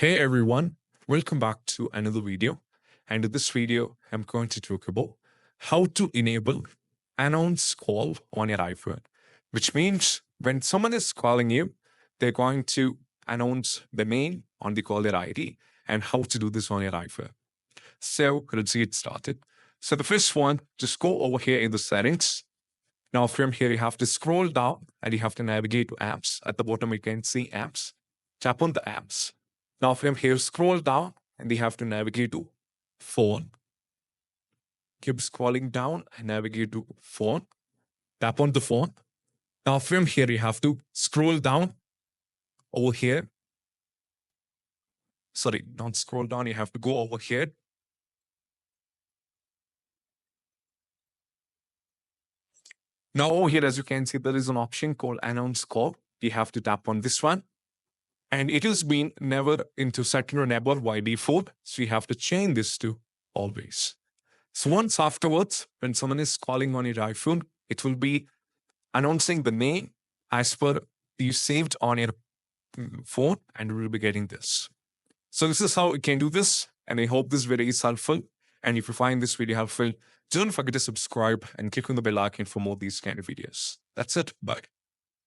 Hey everyone, welcome back to another video. And in this video, I'm going to talk about how to enable announce call on your iPhone, which means when someone is calling you, they're going to announce the name on the caller ID and how to do this on your iPhone. So let's get started. So the first one, just go over here in the settings. Now from here, you have to scroll down and you have to navigate to apps. At the bottom, you can see apps. Tap on the apps. Now from here, scroll down and you have to navigate to phone. Keep scrolling down and navigate to phone. Tap on the phone. Now from here, you have to scroll down over here. Sorry, don't scroll down. You have to go over here. Now over here, as you can see, there is an option called announce call. You have to tap on this one. And it has been never into setting or never by default. So you have to change this to always. So once afterwards, when someone is calling on your iPhone, it will be announcing the name as per you saved on your phone, and you will be getting this. So this is how you can do this. And I hope this video is helpful. And if you find this video helpful, don't forget to subscribe and click on the bell icon for more of these kind of videos. That's it. Bye.